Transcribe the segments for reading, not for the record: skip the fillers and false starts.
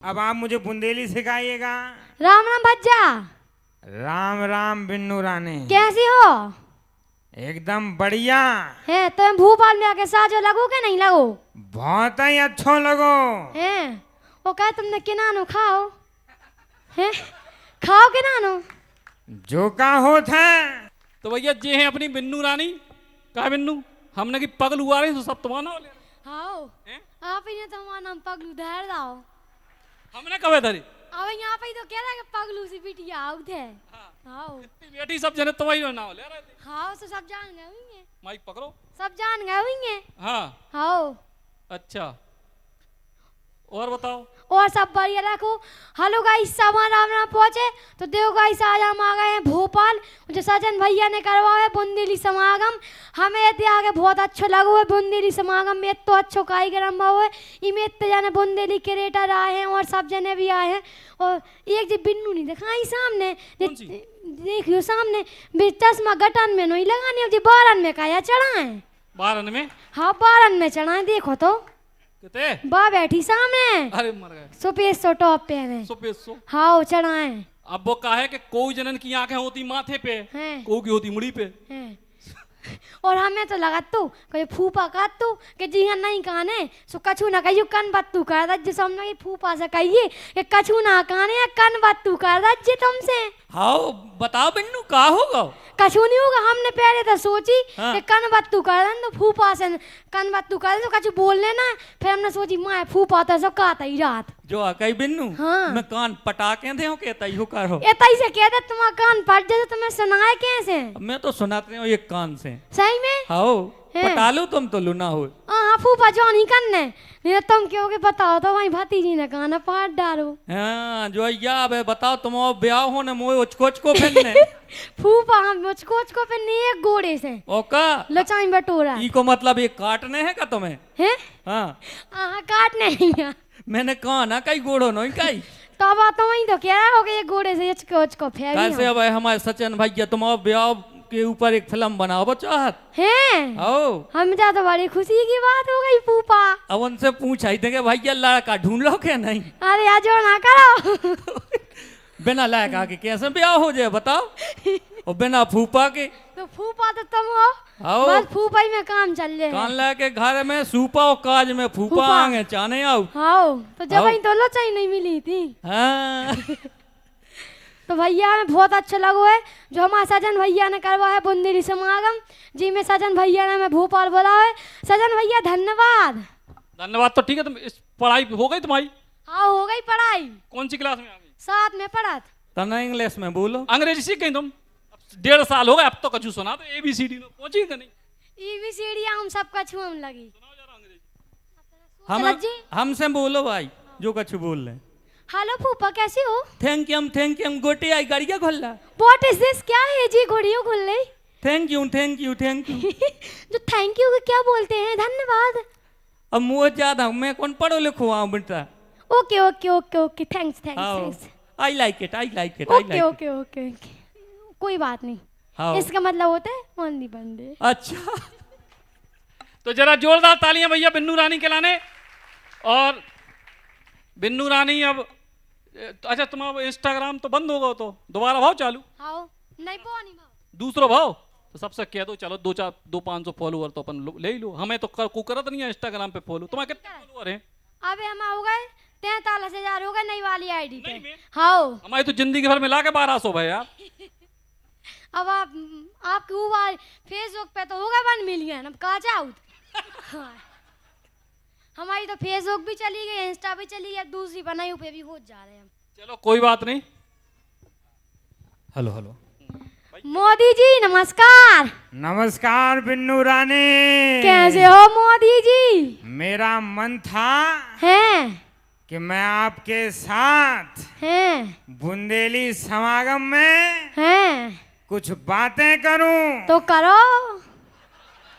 अब आप मुझे बुंदेली सिखाइएगा। राम राम भज्जा। राम राम बिन्नू रानी, कैसी हो? एकदम बढ़िया है तुम भोपाल में आके साजो लगो के नहीं लगो? बहुत ही अच्छो लगो है वो कहे तुमने किनानो खाओ है, खाओ किनानो जो का होत है। तो भैया जे हैं अपनी बिन्नू रानी। कहा बिन्नू हमने की पगल हुआ रही तो सब तुम्हारा ले हाओ आप ही ने तुम्हारा नाम पगलू धर दाओ। हमने कब धरी? अब यहाँ पे तो कह रहा है कि पगलू सी बिटिया आउट है। हाओ बेटी सब जने तुम्हारी नाम ले रहे थे। हाओ तो सब जान गए होंगे, माइक पकड़ो। सब जान गए होंगे। हाँ हाओ अच्छा और बताओ। और सब बढ़िया रखो। हेलो गाइस, सामान राम राम पहुंचे तो देखो गाइस आज हम आ गए हैं भोपाल। जो सजन भैया ने करवाया है बुंदेली समागम, हमें इतने आगे बहुत अच्छा लगो है। बुंदेली समागम में तो अच्छो कार्यक्रम हुआ है। इमें इतने जाने बुंदेली क्रिएटर आए हैं और सब जने भी आए हैं। और एक जी बिन्नू नहीं देखा ही सामने, देखियो सामने चश्मा गटन में नहीं लगानी, अब जी बारन में काया चढ़ा है। बारन में? हाँ बारन में चढ़ा है, देखो तो कितने बा बैठी सामने। अरे मर गए। सुपेसो टॉप पे है। सुपेसो हाँ चढ़ाए। अब वो कहा है कि कोई जनन की आंखें होती माथे पे, कोई की होती मुड़ी पे। और हमें तो लगा तू कहीं फूफा का तू कि जी हाँ नहीं काने सो कछु ना कहियो कन बत्तू कर दा जो सामने की फूफा से कहिए कि कछु ना काने कन बत्तू कर दा जे तुमसे। हाँ बताओ बिन्नू का होगा? कछु नहीं होगा, हमने पहले तो सोची कि कन बत्तू कर दें तो फूफा से कन बत्तू कर दे तो कछु बोल लेना। फिर हमने सोची माँ फूफा तो सब कहता ही रात जो कई बिन्नू हाँ। मैं कान पटाके थे कहता ही हो करो ये तई से कहते तुम्हारा कान फट जाए तो तुम्हें सुनाए कैसे? मैं तो सुनाते हूँ एक कान से। सही में? हाँ पटा लो तुम तो लुना हो। हाँ फूफा जो नहीं करने नहीं तुम क्यों के बताओ तो वही भतीजी ने गाना पाट डालो। हाँ जो या बे बताओ तुम ब्याह होने मोए उचकोच को पहनने फूफा हम उचकोच को पहनने एक गोड़े से ओका लचाई बटोरा ई को मतलब ये काटने है का तुम्हें? हैं? हाँ काटने नहीं है। मैंने कहा ना कई गोड़ो नहीं कई तो बात तो वही तो कह रहा हो कि ये गोड़े से उचको फेर कैसे अब हमारे सचिन भैया तुम ब्याह के ऊपर एक फिल्म बनाओ चाहत हैं? आओ हम जा तो बड़ी खुशी की बात हो गई फूफा। अब उनसे पूछा ही थे कि भैया लड़का ढूंढ लो क्या नहीं? अरे आज जो ना करो बिना लड़का के कैसे ब्याह हो जाए बताओ और बिना फूफा के? तो फूफा तो तुम हो, आओ बस फूफा ही में काम चल रहे कान लेके घर में सूपा और काज में फूफा आगे चाने आओ। हाँ तो जब वही तो लचाई नहीं मिली थी। हाँ तो भैया हमें बहुत अच्छा लगो है जो हमारे सजन भैया ने करवाया है बुंदेली समागम जी में सजन भैया ने हमें भोपाल बोला है। सजन भैया धन्यवाद। धन्यवाद। तो ठीक है तुम इस पढ़ाई हो गई तुम्हारी? हाँ हो गई पढ़ाई। कौन सी क्लास में आ गई? 7 में पढ़त। तना इंग्लिश में बोलो। अंग्रेजी सीख गई तुम? 1.5 साल हो गए अब तो कछु सुना तो ABCD में पहुंची कि नहीं? ABCD हम सबका छुअम लगी। सुनाओ जरा अंग्रेजी। हमसे बोलो भाई जो कछु बोल रहे। हेलो फूफा कैसी हो? थैंक यू गोटे आई गाड़िया खोल रहा। What is this? क्या है जी घोड़ियों खुल रही? थैंक यू जो थैंक यू को क्या बोलते हैं? धन्यवाद। अब मुँह ज्यादा मैं कौन पढ़ो लिखो आऊँ बेटा। Okay okay okay okay thanks thanks. I like it okay okay okay कोई बात नहीं। इसका मतलब होता है ओनली बंदे। अच्छा तो जरा जोरदार तालियां भैया बिन्नू रानी के लाने। और बिन्नू रानी अब अच्छा तुम अब इंस्टाग्राम तो बंद होगा तो दोबारा भाव चालू? हाँ नहीं भाव दूसरा भाव तो सबसे कह दो चलो 200-500 फॉलोअर तो अपन ले ही लो। हमें तो कुकरत नहीं है इंस्टाग्राम पे फॉलो। तुम्हारे कितने फॉलोअर हैं? अबे हम हो गए 43,000 हो गए नई वाली आईडी पे। हाँ हमारी तो जिंदगी भर में ला के 1200 भाई यार। अब आपके ऊपर फेसबुक पे तो होगा 1 मिलियन। अब कहाँ जाऊँ? हमारी तो फेसबुक भी चली गई, इंस्टा भी चली गई, दूसरी बनाई पे भी हो जा रहे हैं। चलो कोई बात नहीं। हेलो हेलो मोदी जी नमस्कार। नमस्कार बिन्नू रानी, कैसे हो मोदी जी? मेरा मन था हैं कि मैं आपके साथ बुंदेली समागम में कुछ बातें करूं। तो करो।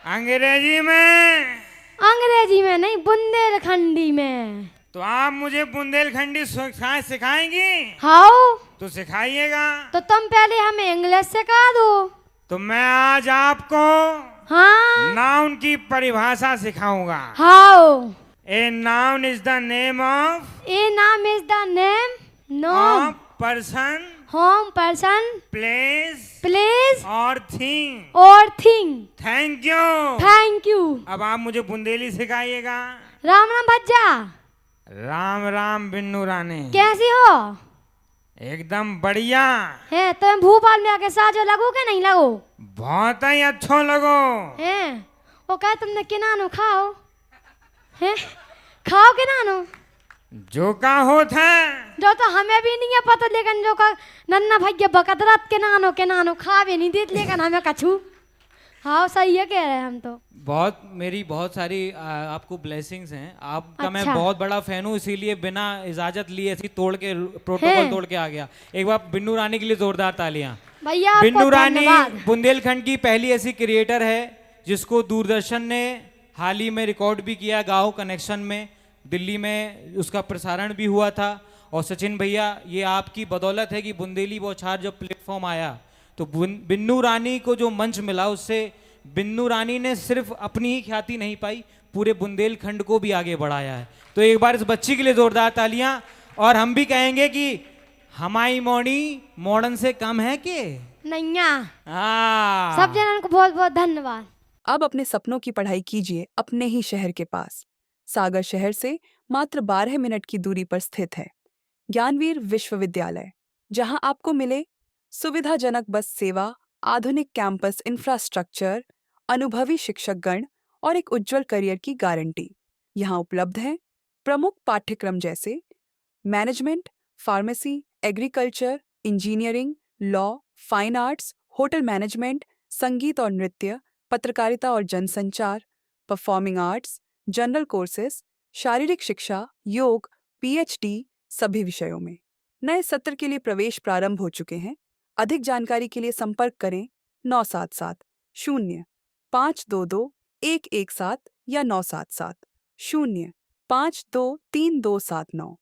अंग्रेजी में? अंग्रेजी में नहीं बुंदेलखंडी में। तो आप मुझे बुंदेलखंडी सिखाएंगी? हाँ तो सिखाइएगा। तो तुम पहले हमें इंग्लिश सिखा दो। तो मैं आज आपको हाँ नाउन की परिभाषा सिखाऊंगा। हाँ A noun is the name of a नाम is the name no person, home person place place or thing. और thing. Thank you. Thank you. अब आप मुझे बुंदेली सिखाइएगा। राम राम भज्जा, राम राम बिन्नू रानी। कैसी हो? एकदम बढ़िया। है तुम्हें भोपाल में आके साजो लगो के नहीं लगो? बहुत ही अच्छो लगो। है वो कहे तुमने किनानो खाओ है, खाओ किनानो जो का होत है जो तो हमें भी नहीं है पता, लेकिन जो का नन्ना भैया बकदरत के नानो खा भी नहीं देते, लेकिन हमें कछू। हाँ सही है कह रहे हैं हम तो। मेरी बहुत सारी आपको ब्लेसिंग्स हैं। आपका मैं अच्छा। बहुत बड़ा फैन हूँ, इसीलिए बिना इजाजत लिए ऐसी तोड़ के प्रोटोकॉल तोड़ के आ गया। एक बार बिन्नू रानी के लिए जोरदार तालियां। भैया आपको बिन्नू रानी धन्यवाद। बुंदेलखंड की पहली ऐसी क्रिएटर है जिसको दूरदर्शन ने हाल ही में रिकॉर्ड भी किया। गाँव कनेक्शन में दिल्ली में उसका प्रसारण भी हुआ था। और सचिन भैया, ये आपकी बदौलत है कि बुंदेली बौछार जब प्लेटफॉर्म आया तो बिन्नू रानी को जो मंच मिला, उससे बिन्नू रानी ने सिर्फ अपनी ही ख्याति नहीं पाई, पूरे बुंदेलखंड को भी आगे बढ़ाया है। तो एक बार इस बच्ची के लिए जोरदार तालियां। और हम भी कहेंगे कि हमारी मॉडी मॉडर्न से कम है कि नैया। हाँ। सब जनन को बहुत बहुत धन्यवाद। अब अपने सपनों की पढ़ाई कीजिए अपने ही शहर के पास। सागर शहर से मात्र 12 मिनट की दूरी पर स्थित है ज्ञानवीर विश्वविद्यालय, जहां आपको मिले सुविधाजनक बस सेवा, आधुनिक कैंपस इंफ्रास्ट्रक्चर, अनुभवी शिक्षकगण और एक उज्जवल करियर की गारंटी। यहाँ उपलब्ध है प्रमुख पाठ्यक्रम जैसे management, pharmacy, agriculture, engineering, law, fine arts, hotel management, संगीत और नृत्य, पत्रकारिता और जनसंचार, परफॉर्मिंग आर्ट्स, जनरल कोर्सेज, शारीरिक शिक्षा, योग, पीएचडी सभी विषयों में। नए सत्र के लिए प्रवेश प्रारंभ हो चुके हैं। अधिक जानकारी के लिए संपर्क करें 977-0-522-117 या 977-0-523-279।